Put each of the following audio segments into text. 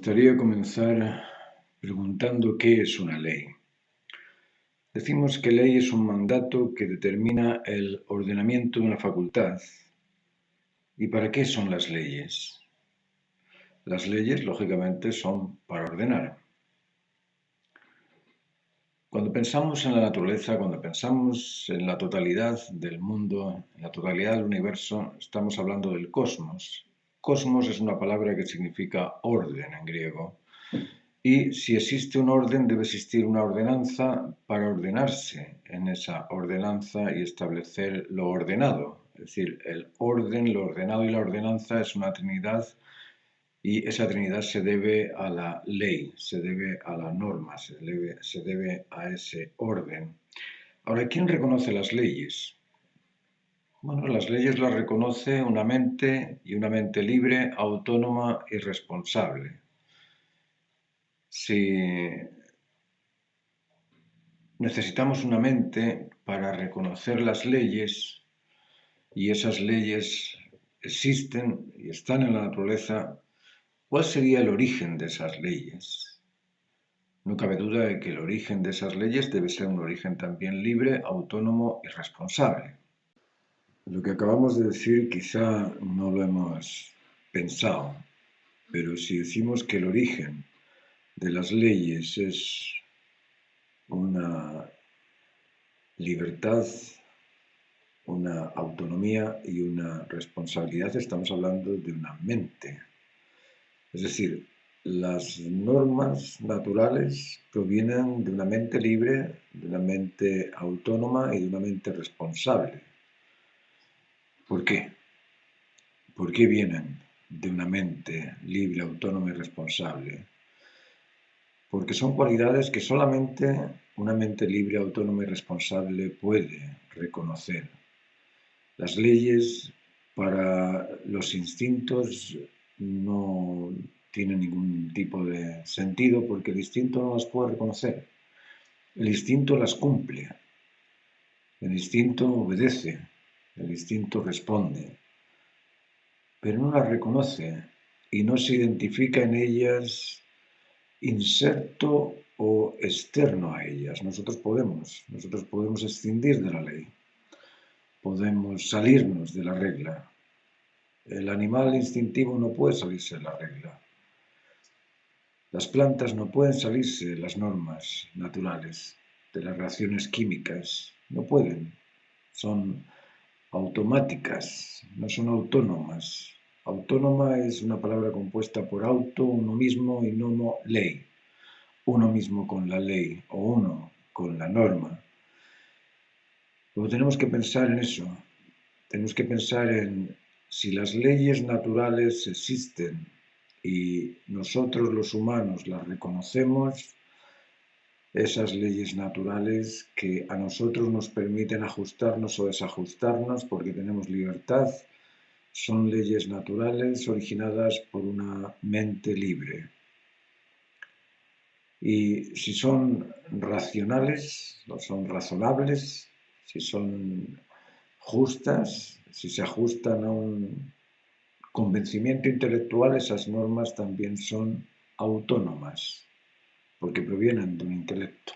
gustaría comenzar preguntando qué es una ley. Decimos que ley es un mandato que determina el ordenamiento de una facultad. ¿Y para qué son las leyes? Las leyes, lógicamente, son para ordenar. Cuando pensamos en la naturaleza, cuando pensamos en la totalidad del mundo, en la totalidad del universo, estamos hablando del cosmos. Cosmos es una palabra que significa orden en griego. Y si existe un orden, debe existir una ordenanza para ordenarse en esa ordenanza y establecer lo ordenado. Es decir, el orden, lo ordenado y la ordenanza es una trinidad y esa trinidad se debe a la ley, se debe a la norma, se debe a ese orden. Ahora, ¿quién reconoce las leyes? Bueno, las leyes las reconoce una mente y una mente libre, autónoma y responsable. Si necesitamos una mente para reconocer las leyes y esas leyes existen y están en la naturaleza. ¿Cuál sería el origen de esas leyes? No cabe duda de que el origen de esas leyes debe ser un origen también libre, autónomo y responsable. Lo que acabamos de decir quizá no lo hemos pensado, pero si decimos que el origen de las leyes es una libertad, una autonomía y una responsabilidad, estamos hablando de una mente. Es decir, las normas naturales provienen de una mente libre, de una mente autónoma y de una mente responsable. ¿Por qué? ¿Por qué vienen de una mente libre, autónoma y responsable? Porque son cualidades que solamente una mente libre, autónoma y responsable puede reconocer. Las leyes para los instintos no tienen ningún tipo de sentido porque el instinto no las puede reconocer. El instinto las cumple, el instinto obedece, el instinto responde, pero no las reconoce y no se identifica en ellas inserto o externo a ellas. Nosotros podemos escindir de la ley. Podemos salirnos de la regla. El animal instintivo no puede salirse de la regla. Las plantas no pueden salirse de las normas naturales, de las reacciones químicas. No pueden. Son automáticas, no son autónomas. Autónoma es una palabra compuesta por auto, uno mismo, y nomo, ley. Uno mismo con la ley o uno con la norma. Luego tenemos que pensar en eso. Tenemos que pensar en si las leyes naturales existen y nosotros los humanos las reconocemos, esas leyes naturales que a nosotros nos permiten ajustarnos o desajustarnos porque tenemos libertad, son leyes naturales originadas por una mente libre. Y si son racionales, o son razonables, si son justas, si se ajustan a un convencimiento intelectual, esas normas también son autónomas, porque provienen de un intelecto.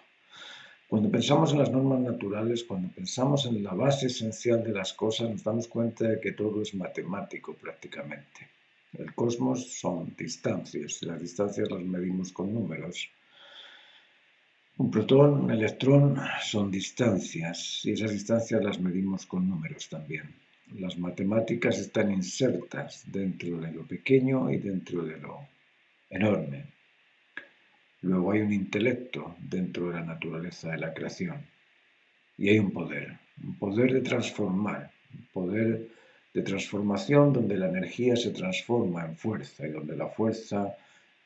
Cuando pensamos en las normas naturales, cuando pensamos en la base esencial de las cosas, nos damos cuenta de que todo es matemático prácticamente. El cosmos son distancias, y las distancias las medimos con números. Un protón, un electrón son distancias y esas distancias las medimos con números también. Las matemáticas están insertas dentro de lo pequeño y dentro de lo enorme. Luego hay un intelecto dentro de la naturaleza de la creación y hay un poder de transformar, un poder de transformación donde la energía se transforma en fuerza y donde la fuerza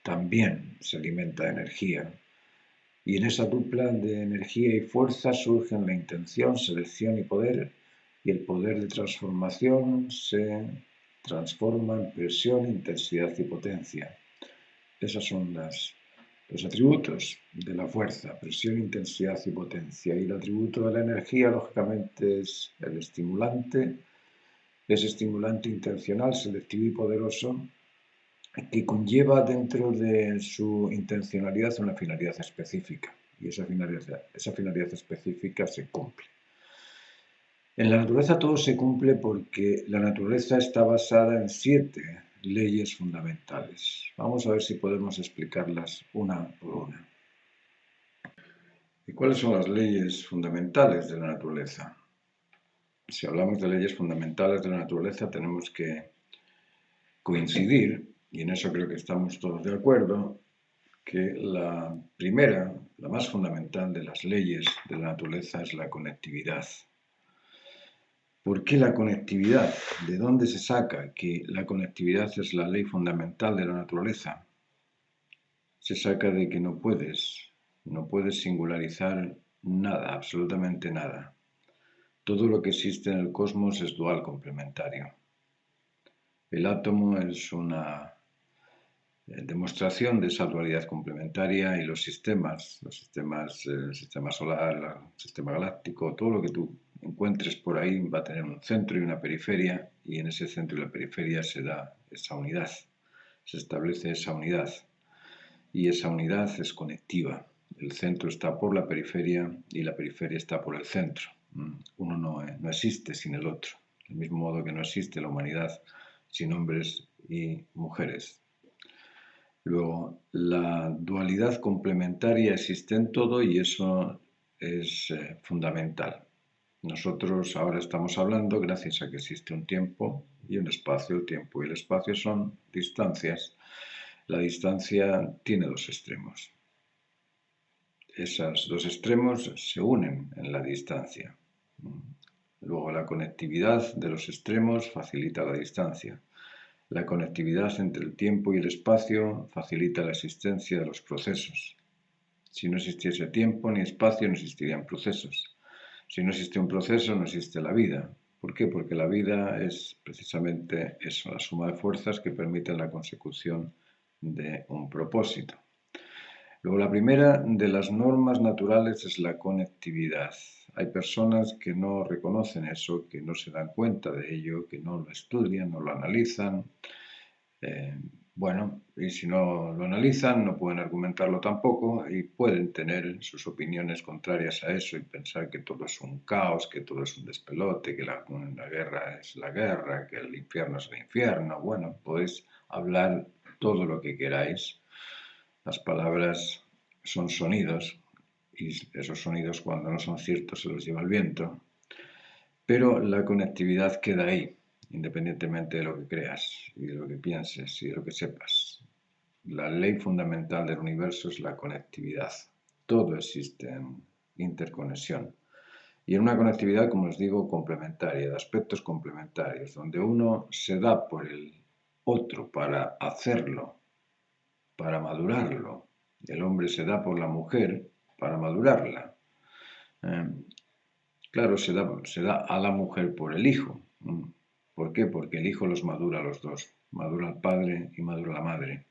también se alimenta de energía. Y en esa dupla de energía y fuerza surgen la intención, selección y poder, y el poder de transformación se transforma en presión, intensidad y potencia. Esos son los atributos de la fuerza, presión, intensidad y potencia. Y el atributo de la energía, lógicamente, es el estimulante, ese estimulante intencional, selectivo y poderoso, que conlleva dentro de su intencionalidad una finalidad específica, y esa finalidad específica se cumple. En la naturaleza todo se cumple porque la naturaleza está basada en 7 leyes fundamentales. Vamos a ver si podemos explicarlas una por una. ¿Y cuáles son las leyes fundamentales de la naturaleza? Si hablamos de leyes fundamentales de la naturaleza, tenemos que coincidir, y en eso creo que estamos todos de acuerdo, que la primera, la más fundamental de las leyes de la naturaleza es la conectividad. ¿Por qué la conectividad? ¿De dónde se saca que la conectividad es la ley fundamental de la naturaleza? Se saca de que no puedes singularizar nada, absolutamente nada. Todo lo que existe en el cosmos es dual complementario. El átomo es una demostración de esa dualidad complementaria, y los sistemas, el sistema solar, el sistema galáctico, todo lo que tú encuentres por ahí va a tener un centro y una periferia, y en ese centro y la periferia se da esa unidad, se establece esa unidad, y esa unidad es conectiva. El centro está por la periferia y la periferia está por el centro. Uno no existe sin el otro, del mismo modo que no existe la humanidad sin hombres y mujeres. Luego, la dualidad complementaria existe en todo, y eso es fundamental. Nosotros ahora estamos hablando gracias a que existe un tiempo y un espacio. El tiempo y el espacio son distancias. La distancia tiene 2 extremos. Esos 2 extremos se unen en la distancia. Luego, la conectividad de los extremos facilita la distancia. La conectividad entre el tiempo y el espacio facilita la existencia de los procesos. Si no existiese tiempo ni espacio, no existirían procesos. Si no existe un proceso, no existe la vida. ¿Por qué? Porque la vida es precisamente eso, la suma de fuerzas que permiten la consecución de un propósito. Luego, la primera de las normas naturales es la conectividad. Hay personas que no reconocen eso, que no se dan cuenta de ello, que no lo estudian, no lo analizan. Bueno, y si no lo analizan, no pueden argumentarlo tampoco, y pueden tener sus opiniones contrarias a eso y pensar que todo es un caos, que todo es un despelote, que la guerra es la guerra, que el infierno es el infierno. Bueno, podéis hablar todo lo que queráis. Las palabras son sonidos, y esos sonidos, cuando no son ciertos, se los lleva el viento. Pero la conectividad queda ahí, independientemente de lo que creas y de lo que pienses y de lo que sepas. La ley fundamental del universo es la conectividad. Todo existe en interconexión. Y en una conectividad, como os digo, complementaria, de aspectos complementarios, donde uno se da por el otro para hacerlo, para madurarlo. El hombre se da por la mujer para madurarla. Claro, se da a la mujer por el hijo. ¿Por qué? Porque el hijo los madura a los dos. Madura al padre y madura a la madre.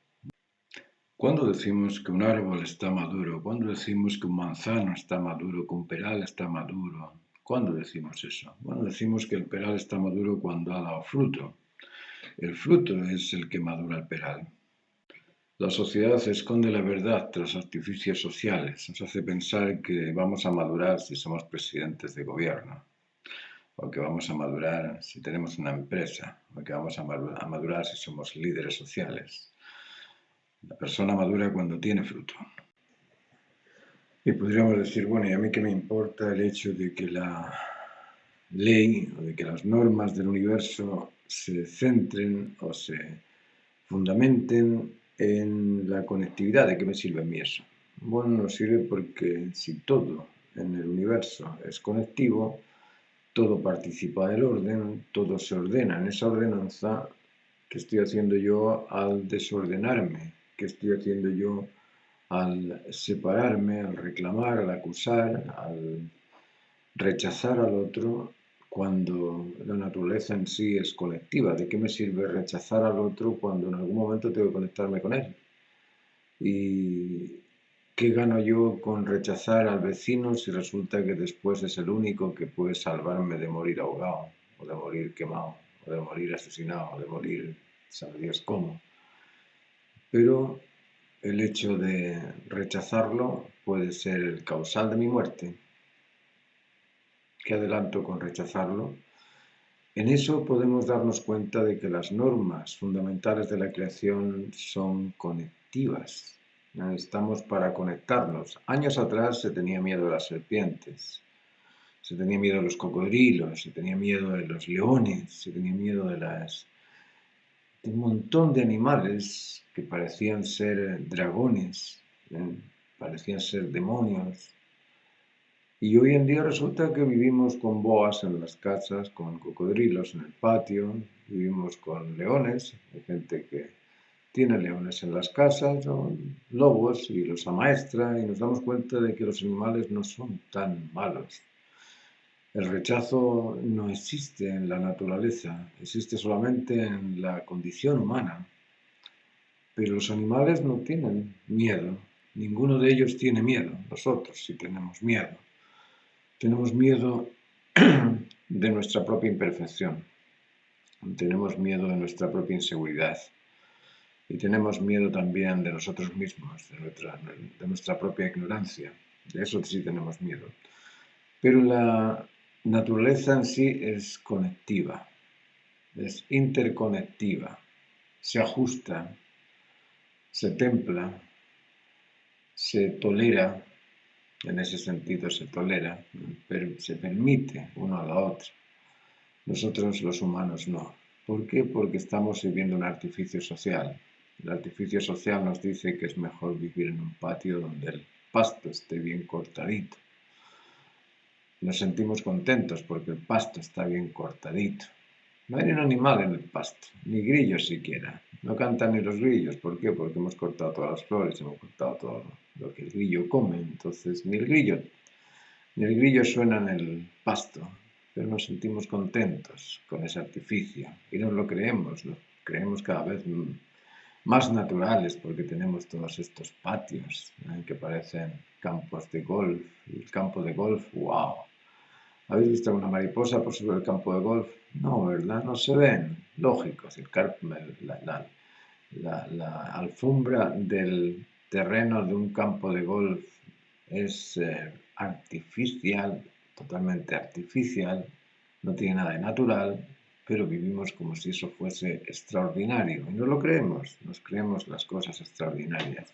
¿Cuándo decimos que un árbol está maduro? ¿Cuándo decimos que un manzano está maduro, que un peral está maduro? ¿Cuándo decimos eso? Bueno, decimos que el peral está maduro cuando ha dado fruto. El fruto es el que madura el peral. La sociedad esconde la verdad tras artificios sociales. Nos hace pensar que vamos a madurar si somos presidentes de gobierno, o que vamos a madurar si tenemos una empresa, o que vamos a madurar si somos líderes sociales. La persona madura cuando tiene fruto. Y podríamos decir, bueno, ¿y a mí qué me importa el hecho de que la ley o de que las normas del universo se centren o se fundamenten en la conectividad? ¿De qué me sirve a mí eso? Bueno, nos sirve porque si todo en el universo es conectivo, todo participa del orden, todo se ordena en esa ordenanza. ¿Qué estoy haciendo yo al desordenarme? ¿Qué estoy haciendo yo al separarme, al reclamar, al acusar, al rechazar al otro, cuando la naturaleza en sí es colectiva? ¿De qué me sirve rechazar al otro cuando en algún momento tengo que conectarme con él? ¿Y qué gano yo con rechazar al vecino si resulta que después es el único que puede salvarme de morir ahogado, o de morir quemado, o de morir asesinado, o de morir, sabe Dios cómo? pero el hecho de rechazarlo puede ser el causal de mi muerte. ¿Qué adelanto con rechazarlo? En eso podemos darnos cuenta de que las normas fundamentales de la creación son conectivas. Estamos para conectarnos. Años atrás se tenía miedo de las serpientes, se tenía miedo de los cocodrilos, se tenía miedo de los leones, se tenía miedo de un montón de animales que parecían ser dragones, parecían ser demonios. Y hoy en día resulta que vivimos con boas en las casas, con cocodrilos en el patio, vivimos con leones, hay gente que tiene leones en las casas, o lobos, y los amaestra, y nos damos cuenta de que los animales no son tan malos. El rechazo no existe en la naturaleza, existe solamente en la condición humana. Pero los animales no tienen miedo, ninguno de ellos tiene miedo, nosotros sí tenemos miedo. Tenemos miedo de nuestra propia imperfección, tenemos miedo de nuestra propia inseguridad y tenemos miedo también de nosotros mismos, de nuestra propia ignorancia. De eso sí tenemos miedo. Pero la naturaleza en sí es conectiva, es interconectiva, se ajusta, se templa, se tolera, en ese sentido se tolera, pero se permite uno a la otra. Nosotros los humanos no. ¿Por qué? Porque estamos viviendo un artificio social. El artificio social nos dice que es mejor vivir en un patio donde el pasto esté bien cortadito. Nos sentimos contentos porque el pasto está bien cortadito. No hay ni un animal en el pasto, ni grillos siquiera. No cantan ni los grillos. ¿Por qué? Porque hemos cortado todas las flores, hemos cortado todo lo que el grillo come. Entonces, ni el grillo suena en el pasto, pero nos sentimos contentos con ese artificio y nos lo creemos cada vez más naturales porque tenemos todos estos patios que parecen campos de golf. El campo de golf, wow. ¿Habéis visto una mariposa por sobre el campo de golf? No, ¿verdad? No se ven. Lógico, la alfombra del terreno de un campo de golf es artificial, totalmente artificial, no tiene nada de natural, pero vivimos como si eso fuese extraordinario. Y no lo creemos, nos creemos las cosas extraordinarias,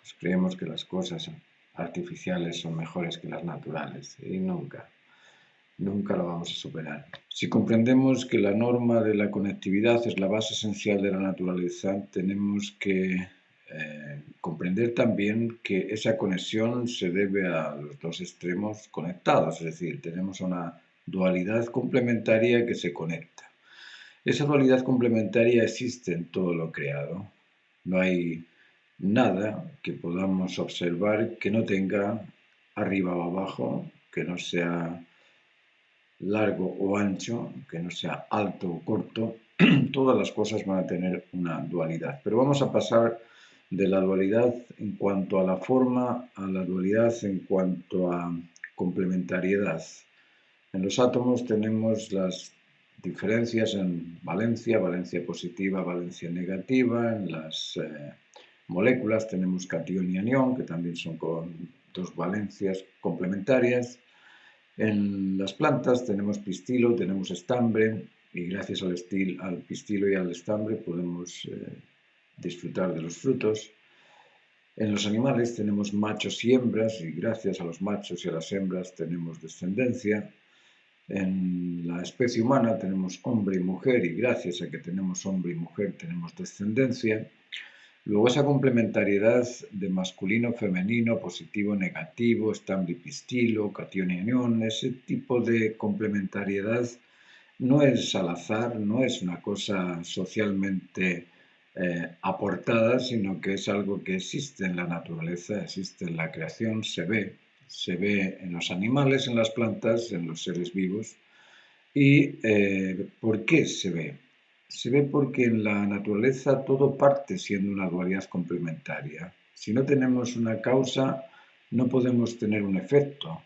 nos creemos que las cosas artificiales son mejores que las naturales, y nunca lo vamos a superar. Si comprendemos que la norma de la conectividad es la base esencial de la naturaleza, tenemos que comprender también que esa conexión se debe a los dos extremos conectados, es decir, tenemos una dualidad complementaria que se conecta. Esa dualidad complementaria existe en todo lo creado. No hay nada que podamos observar que no tenga arriba o abajo, que no sea largo o ancho, que no sea alto o corto. Todas las cosas van a tener una dualidad. Pero vamos a pasar de la dualidad en cuanto a la forma a la dualidad en cuanto a complementariedad. En los átomos tenemos las diferencias en valencia positiva, valencia negativa. En las moléculas tenemos catión y anión, que también son con dos valencias complementarias. En las plantas tenemos pistilo, tenemos estambre, y gracias al pistilo y al estambre podemos disfrutar de los frutos. En los animales tenemos machos y hembras, y gracias a los machos y a las hembras tenemos descendencia. En la especie humana tenemos hombre y mujer, y gracias a que tenemos hombre y mujer tenemos descendencia. Luego esa complementariedad de masculino, femenino, positivo, negativo, estambre y pistilo, catión y anión, ese tipo de complementariedad no es al azar, no es una cosa socialmente aportada, sino que es algo que existe en la naturaleza, existe en la creación, se ve en los animales, en las plantas, en los seres vivos. ¿Y por qué se ve? Se ve porque en la naturaleza todo parte siendo una dualidad complementaria. Si no tenemos una causa, no podemos tener un efecto.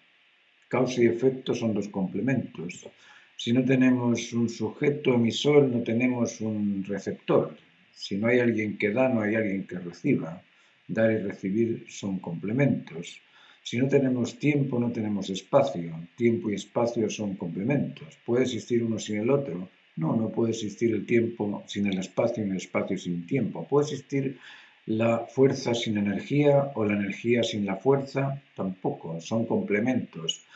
Causa y efecto son dos complementos. Si no tenemos un sujeto emisor, no tenemos un receptor. Si no hay alguien que da, no hay alguien que reciba. Dar y recibir son complementos. Si no tenemos tiempo, no tenemos espacio. Tiempo y espacio son complementos. ¿Puede existir uno sin el otro? No, no puede existir el tiempo sin el espacio y el espacio sin tiempo. ¿Puede existir la fuerza sin energía o la energía sin la fuerza? Tampoco, son complementos.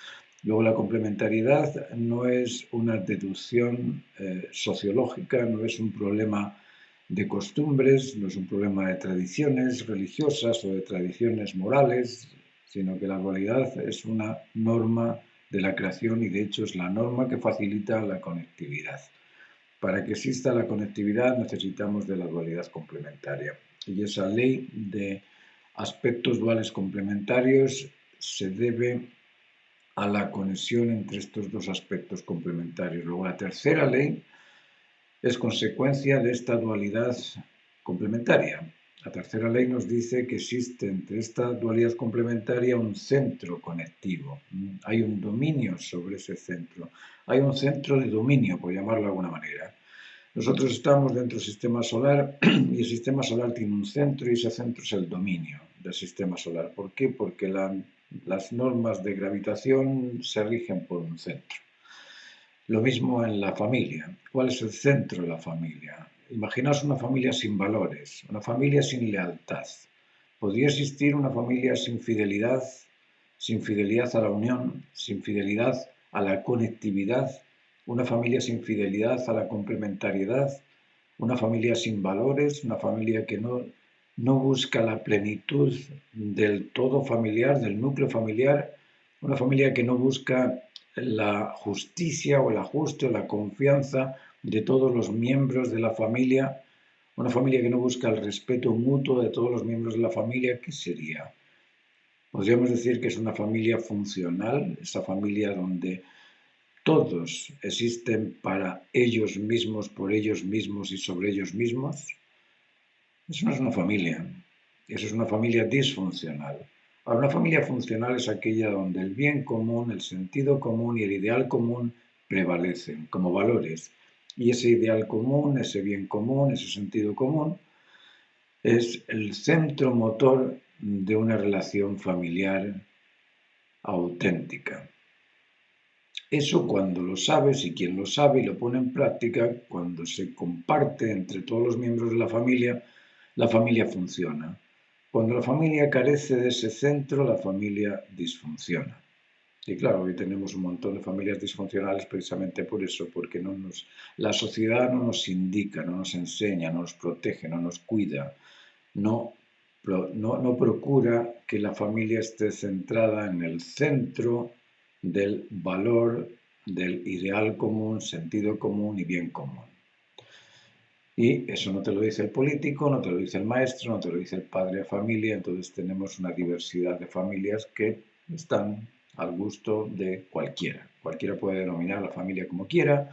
Luego la complementariedad no es una deducción sociológica, no es un problema de costumbres, no es un problema de tradiciones religiosas o de tradiciones morales, sino que la dualidad es una norma de la creación y de hecho es la norma que facilita la conectividad. Para que exista la conectividad necesitamos de la dualidad complementaria y esa ley de aspectos duales complementarios se debe a la conexión entre estos dos aspectos complementarios. Luego, la tercera ley es consecuencia de esta dualidad complementaria. La tercera ley nos dice que existe entre esta dualidad complementaria un centro conectivo. Hay un dominio sobre ese centro. Hay un centro de dominio, por llamarlo de alguna manera. Nosotros estamos dentro del sistema solar y el sistema solar tiene un centro y ese centro es el dominio del sistema solar. ¿Por qué? Porque las normas de gravitación se rigen por un centro. Lo mismo en la familia. ¿Cuál es el centro de la familia? Imaginaos una familia sin valores, una familia sin lealtad. ¿Podría existir una familia sin fidelidad a la unión, sin fidelidad a la conectividad? Una familia sin fidelidad a la complementariedad, una familia sin valores, una familia que no busca la plenitud del todo familiar, del núcleo familiar, una familia que no busca la justicia o el ajuste o la confianza de todos los miembros de la familia, una familia que no busca el respeto mutuo de todos los miembros de la familia, ¿qué sería? Podríamos decir que es una familia funcional, esa familia donde todos existen para ellos mismos, por ellos mismos y sobre ellos mismos. Eso no es una familia, eso es una familia disfuncional. Ahora, una familia funcional es aquella donde el bien común, el sentido común y el ideal común prevalecen como valores. Y ese ideal común, ese bien común, ese sentido común es el centro motor de una relación familiar auténtica. Eso cuando lo sabes y quien lo sabe y lo pone en práctica, cuando se comparte entre todos los miembros de la familia funciona. Cuando la familia carece de ese centro, la familia disfunciona. Y claro, hoy tenemos un montón de familias disfuncionales precisamente por eso, porque la sociedad no nos indica, no nos enseña, no nos protege, no nos cuida, no procura que la familia esté centrada en el centro del valor, del ideal común, sentido común y bien común. Y eso no te lo dice el político, no te lo dice el maestro, no te lo dice el padre de familia, entonces tenemos una diversidad de familias que están al gusto de cualquiera. Cualquiera puede denominar a la familia como quiera,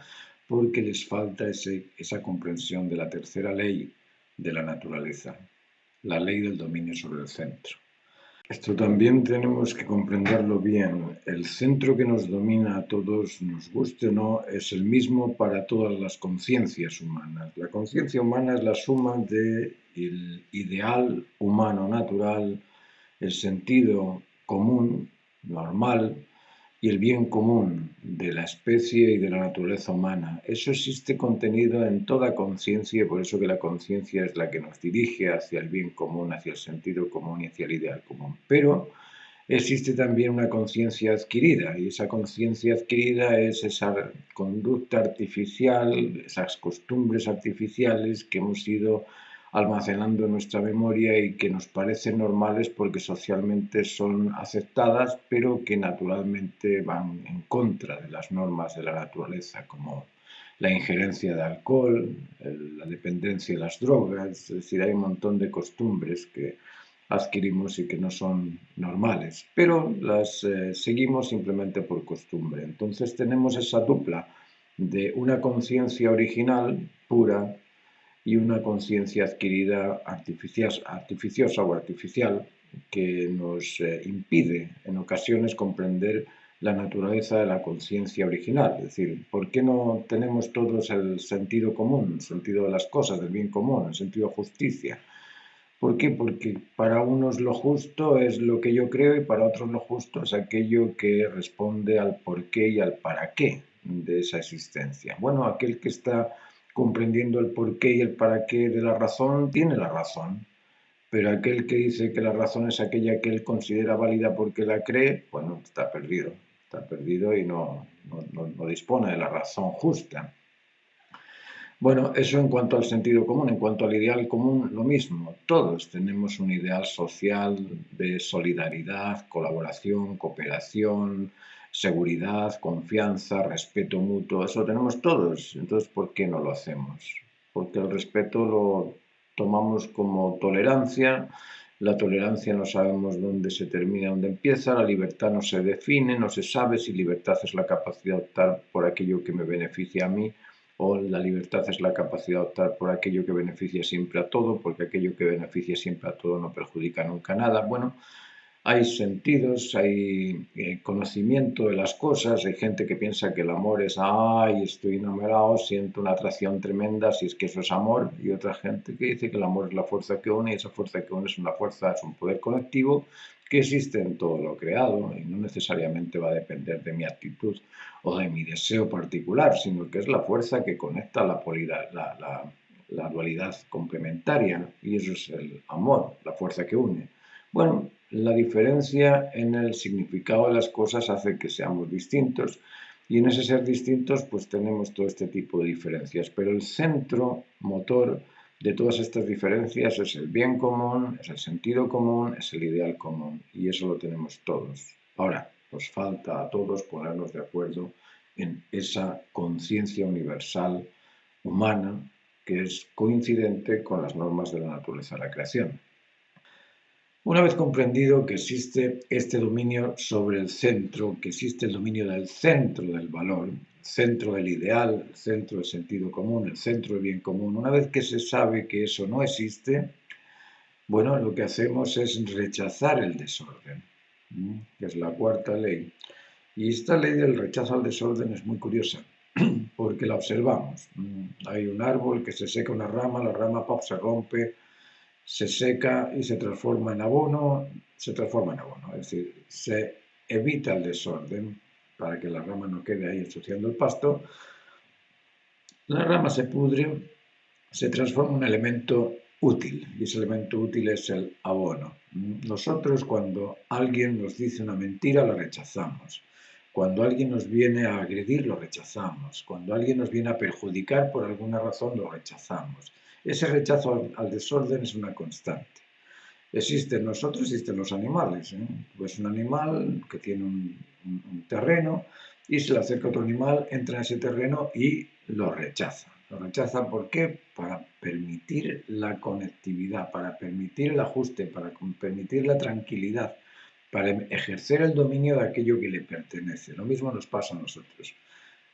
porque les falta esa comprensión de la tercera ley de la naturaleza, la ley del dominio sobre el centro. Esto también tenemos que comprenderlo bien. El centro que nos domina a todos, nos guste o no, es el mismo para todas las conciencias humanas. La conciencia humana es la suma del ideal humano natural, el sentido común, normal, y el bien común de la especie y de la naturaleza humana. Eso existe contenido en toda conciencia y por eso que la conciencia es la que nos dirige hacia el bien común, hacia el sentido común y hacia el ideal común. Pero existe también una conciencia adquirida y esa conciencia adquirida es esa conducta artificial, esas costumbres artificiales que hemos ido almacenando en nuestra memoria y que nos parecen normales porque socialmente son aceptadas, pero que naturalmente van en contra de las normas de la naturaleza, como la injerencia de alcohol, la dependencia de las drogas, es decir, hay un montón de costumbres que adquirimos y que no son normales, pero las seguimos simplemente por costumbre. Entonces tenemos esa dupla de una conciencia original, pura, y una conciencia adquirida artificiosa o artificial que nos impide en ocasiones comprender la naturaleza de la conciencia original. Es decir, ¿por qué no tenemos todos el sentido común, el sentido de las cosas, del bien común, el sentido de justicia? ¿Por qué? Porque para unos lo justo es lo que yo creo y para otros lo justo es aquello que responde al por qué y al para qué de esa existencia. Bueno, aquel que está comprendiendo el por qué y el para qué de la razón tiene la razón, pero aquel que dice que la razón es aquella que él considera válida porque la cree, bueno, está perdido y no dispone de la razón justa. Bueno, eso en cuanto al sentido común. En cuanto al ideal común, lo mismo. Todos tenemos un ideal social de solidaridad, colaboración, cooperación, seguridad, confianza, respeto mutuo. Eso lo tenemos todos. Entonces, ¿por qué no lo hacemos? Porque el respeto lo tomamos como tolerancia. La tolerancia no sabemos dónde se termina, dónde empieza. La libertad no se define, no se sabe si libertad es la capacidad de optar por aquello que me beneficia a mí o la libertad es la capacidad de optar por aquello que beneficia siempre a todo, porque aquello que beneficia siempre a todo no perjudica nunca nada. Bueno, hay sentidos, hay conocimiento de las cosas, hay gente que piensa que el amor es, ay, estoy enamorado, siento una atracción tremenda, si es que eso es amor, y otra gente que dice que el amor es la fuerza que une, y esa fuerza que une es una fuerza, es un poder colectivo que existe en todo lo creado y no necesariamente va a depender de mi actitud o de mi deseo particular, sino que es la fuerza que conecta la dualidad complementaria y eso es el amor, la fuerza que une. Bueno, la diferencia en el significado de las cosas hace que seamos distintos y en ese ser distintos pues tenemos todo este tipo de diferencias, pero el centro motor de todas estas diferencias es el bien común, es el sentido común, es el ideal común y eso lo tenemos todos. Ahora, nos falta a todos ponernos de acuerdo en esa conciencia universal humana que es coincidente con las normas de la naturaleza de la creación. Una vez comprendido que existe este dominio sobre el centro, que existe el dominio del centro del valor, centro del ideal, el centro del sentido común, el centro del bien común, una vez que se sabe que eso no existe, bueno, lo que hacemos es rechazar el desorden, que es la cuarta ley. Y esta ley del rechazo al desorden es muy curiosa, porque la observamos. Hay un árbol que se seca una rama, la rama pop se rompe, se seca y se transforma en abono, es decir, se evita el desorden para que la rama no quede ahí ensuciando el pasto. La rama se pudre, se transforma en un elemento útil y ese elemento útil es el abono. Nosotros cuando alguien nos dice una mentira la rechazamos. Cuando alguien nos viene a agredir, lo rechazamos. Cuando alguien nos viene a perjudicar por alguna razón, lo rechazamos. Ese rechazo al desorden es una constante. Existen nosotros, existen los animales. Pues un animal que tiene un terreno y se le acerca otro animal, entra en ese terreno y lo rechaza. Lo rechaza ¿por qué? Para permitir la conectividad, para permitir el ajuste, para permitir la tranquilidad, para ejercer el dominio de aquello que le pertenece. Lo mismo nos pasa a nosotros.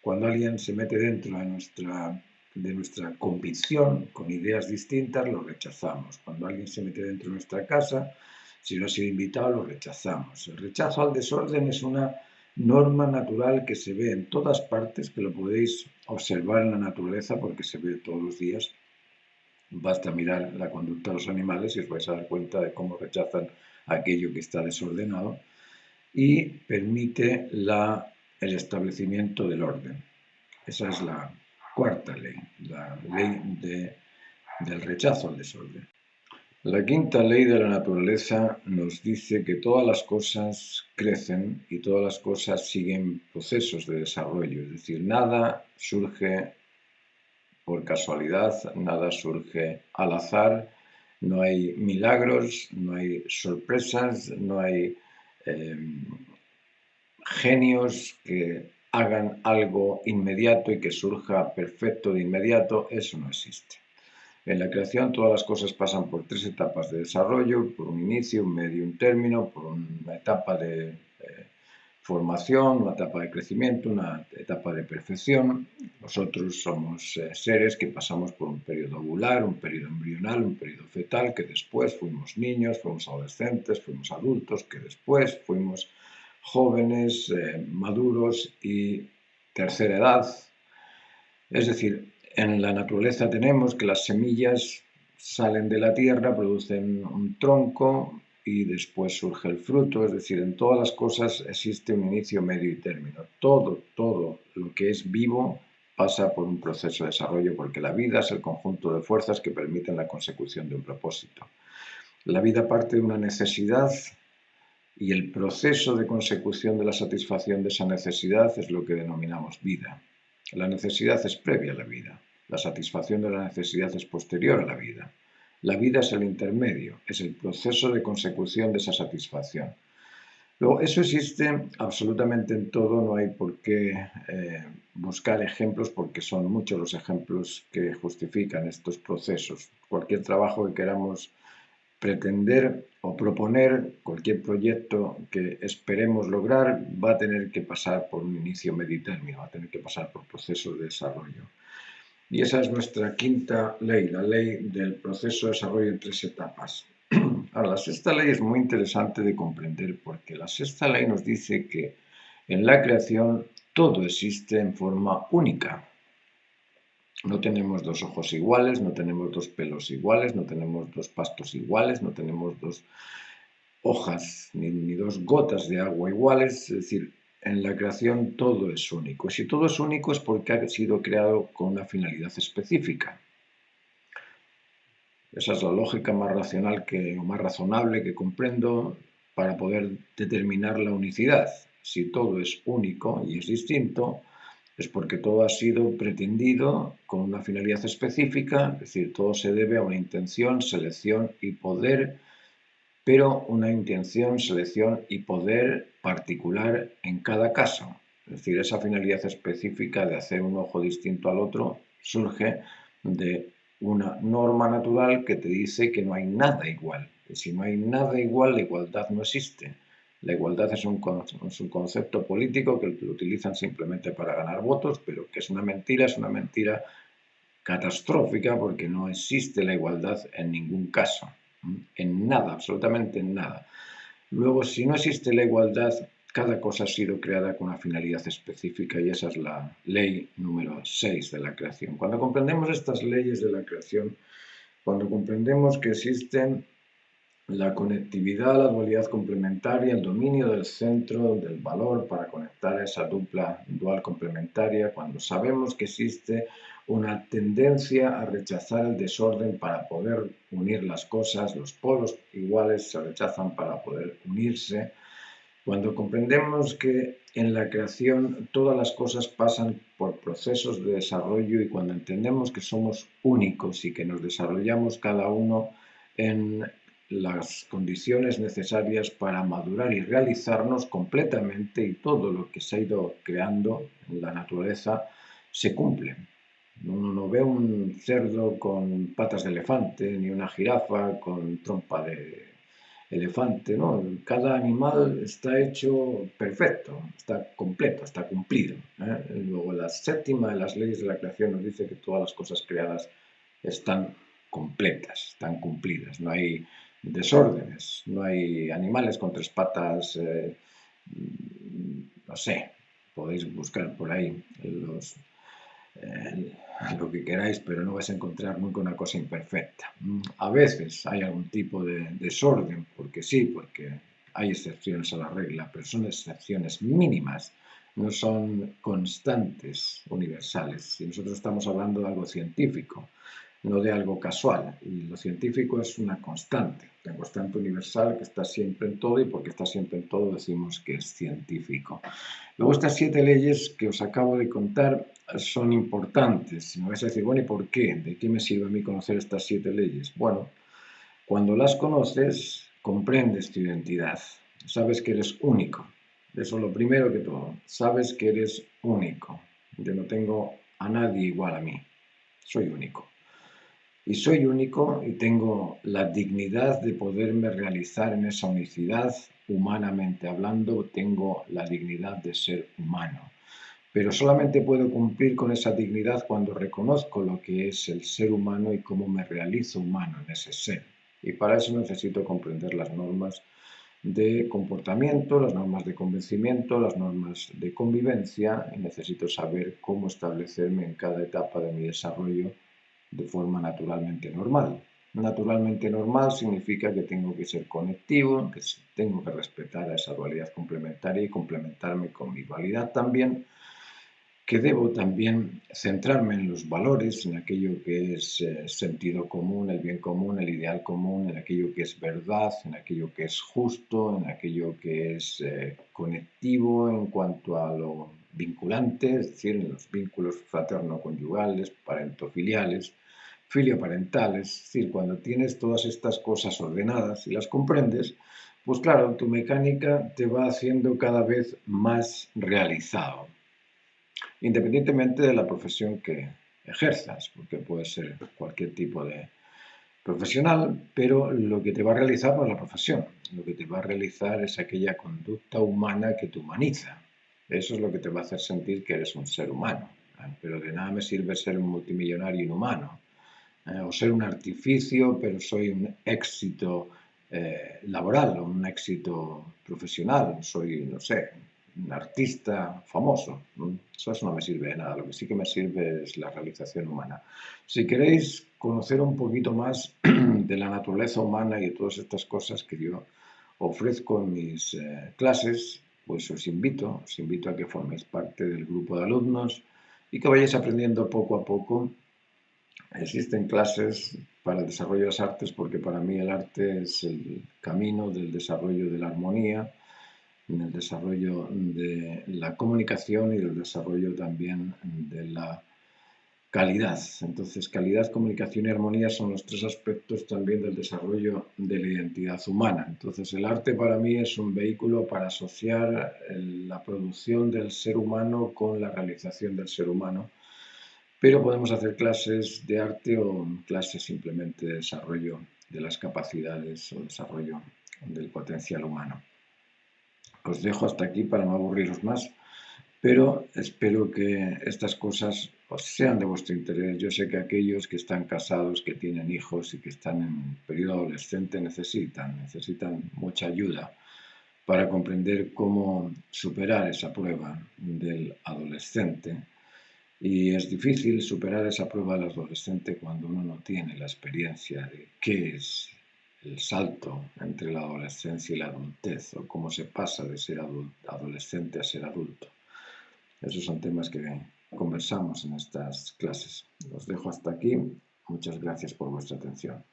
Cuando alguien se mete dentro de nuestra convicción con ideas distintas, lo rechazamos. Cuando alguien se mete dentro de nuestra casa, si no ha sido invitado, lo rechazamos. El rechazo al desorden es una norma natural que se ve en todas partes, que lo podéis observar en la naturaleza porque se ve todos los días. Basta mirar la conducta de los animales y os vais a dar cuenta de cómo rechazan aquello que está desordenado y permite el establecimiento del orden. Esa es la cuarta ley, la ley del rechazo al desorden. La quinta ley de la naturaleza nos dice que todas las cosas crecen y todas las cosas siguen procesos de desarrollo, es decir, nada surge por casualidad, nada surge al azar, no hay milagros, no hay sorpresas, no hay genios que hagan algo inmediato y que surja perfecto de inmediato, eso no existe. En la creación todas las cosas pasan por tres etapas de desarrollo, por un inicio, un medio y un término, por una etapa de formación, una etapa de crecimiento, una etapa de perfección. Nosotros somos seres que pasamos por un periodo ovular, un periodo embrional, un periodo fetal, que después fuimos niños, fuimos adolescentes, fuimos adultos, que después fuimos jóvenes, maduros y tercera edad. Es decir, en la naturaleza tenemos que las semillas salen de la tierra, producen un tronco y después surge el fruto. Es decir, en todas las cosas existe un inicio, medio y término. Todo lo que es vivo pasa por un proceso de desarrollo, porque la vida es el conjunto de fuerzas que permiten la consecución de un propósito. La vida parte de una necesidad y el proceso de consecución de la satisfacción de esa necesidad es lo que denominamos vida. La necesidad es previa a la vida. La satisfacción de la necesidad es posterior a la vida. La vida es el intermedio, es el proceso de consecución de esa satisfacción. Luego, eso existe absolutamente en todo, no hay por qué buscar ejemplos porque son muchos los ejemplos que justifican estos procesos. Cualquier trabajo que queramos pretender o proponer, cualquier proyecto que esperemos lograr, va a tener que pasar por un inicio, medio y término, va a tener que pasar por procesos de desarrollo. Y esa es nuestra quinta ley, la ley del proceso de desarrollo en 3 etapas. Ahora, la sexta ley es muy interesante de comprender porque la sexta ley nos dice que en la creación todo existe en forma única. No tenemos dos ojos iguales, no tenemos dos pelos iguales, no tenemos dos pastos iguales, no tenemos dos hojas ni dos gotas de agua iguales. Es decir, en la creación todo es único. Y si todo es único es porque ha sido creado con una finalidad específica. Esa es la lógica más racional o más razonable que comprendo para poder determinar la unicidad. Si todo es único y es distinto, es porque todo ha sido pretendido con una finalidad específica, es decir, todo se debe a una intención, selección y poder, pero una intención, selección y poder particular en cada caso. Es decir, esa finalidad específica de hacer un ojo distinto al otro surge de una norma natural que te dice que no hay nada igual. Y si no hay nada igual, la igualdad no existe. La igualdad es un concepto político que lo utilizan simplemente para ganar votos, pero que es una mentira catastrófica porque no existe la igualdad en ningún caso, en nada, absolutamente en nada. Luego, si no existe la igualdad, cada cosa ha sido creada con una finalidad específica y esa es la ley número 6 de la creación. Cuando comprendemos estas leyes de la creación, cuando comprendemos que existen la conectividad, la dualidad complementaria, el dominio del centro del valor para conectar a esa dual complementaria, cuando sabemos que existe una tendencia a rechazar el desorden para poder unir las cosas, los polos iguales se rechazan para poder unirse, cuando comprendemos que en la creación todas las cosas pasan por procesos de desarrollo y cuando entendemos que somos únicos y que nos desarrollamos cada uno en las condiciones necesarias para madurar y realizarnos completamente y todo lo que se ha ido creando en la naturaleza se cumple. Uno no ve un cerdo con patas de elefante ni una jirafa con trompa de elefante, ¿no? Cada animal está hecho perfecto, está completo, está cumplido, ¿eh? Luego la séptima de las leyes de la creación nos dice que todas las cosas creadas están completas, están cumplidas, no hay desórdenes, no hay animales con 3 patas, no sé, podéis buscar por ahí lo que queráis, pero no vais a encontrar nunca una cosa imperfecta. A veces hay algún tipo de desorden, porque sí, porque hay excepciones a la regla, pero son excepciones mínimas, no son constantes universales. Y nosotros estamos hablando de algo científico, no de algo casual. Y lo científico es una constante universal que está siempre en todo y porque está siempre en todo decimos que es científico. Luego estas 7 leyes que os acabo de contar son importantes. Me vais a decir, bueno, ¿y por qué? ¿De qué me sirve a mí conocer estas 7 leyes? Bueno, cuando las conoces, comprendes tu identidad. Sabes que eres único. Eso es lo primero que todo. Sabes que eres único. Yo no tengo a nadie igual a mí. Soy único. Y soy único y tengo la dignidad de poderme realizar en esa unicidad, humanamente hablando, tengo la dignidad de ser humano. Pero solamente puedo cumplir con esa dignidad cuando reconozco lo que es el ser humano y cómo me realizo humano en ese ser. Y para eso necesito comprender las normas de comportamiento, las normas de convencimiento, las normas de convivencia, y necesito saber cómo establecerme en cada etapa de mi desarrollo de forma naturalmente normal. Naturalmente normal significa que tengo que ser conectivo, que tengo que respetar a esa dualidad complementaria y complementarme con mi dualidad también, que debo también centrarme en los valores, en aquello que es sentido común, el bien común, el ideal común, en aquello que es verdad, en aquello que es justo, en aquello que es conectivo en cuanto a lo vinculante, es decir, en los vínculos fraterno-conyugales, parentofiliales, filioparentales. Es decir, cuando tienes todas estas cosas ordenadas y las comprendes, pues claro, tu mecánica te va haciendo cada vez más realizado, independientemente de la profesión que ejerzas, porque puede ser cualquier tipo de profesional, pero lo que te va a realizar no es la profesión, lo que te va a realizar es aquella conducta humana que te humaniza. Eso es lo que te va a hacer sentir que eres un ser humano. Pero de nada me sirve ser un multimillonario inhumano, o ser un artificio, pero soy un éxito laboral, o un éxito profesional, soy, no sé, un artista famoso. Eso no me sirve de nada, lo que sí que me sirve es la realización humana. Si queréis conocer un poquito más de la naturaleza humana y de todas estas cosas que yo ofrezco en mis clases, pues os invito a que forméis parte del grupo de alumnos y que vayáis aprendiendo poco a poco. Existen clases para el desarrollo de las artes porque para mí el arte es el camino del desarrollo de la armonía, del desarrollo de la comunicación y del desarrollo también de la calidad. Entonces, calidad, comunicación y armonía son los tres aspectos también del desarrollo de la identidad humana. Entonces, el arte para mí es un vehículo para asociar la producción del ser humano con la realización del ser humano. Pero podemos hacer clases de arte o clases simplemente de desarrollo de las capacidades o desarrollo del potencial humano. Os dejo hasta aquí para no aburriros más, pero espero que estas cosas os sean de vuestro interés. Yo sé que aquellos que están casados, que tienen hijos y que están en periodo adolescente necesitan mucha ayuda para comprender cómo superar esa prueba del adolescente. Y es difícil superar esa prueba del adolescente cuando uno no tiene la experiencia de qué es el salto entre la adolescencia y la adultez, o cómo se pasa de ser adolescente a ser adulto. Esos son temas que conversamos en estas clases. Los dejo hasta aquí. Muchas gracias por vuestra atención.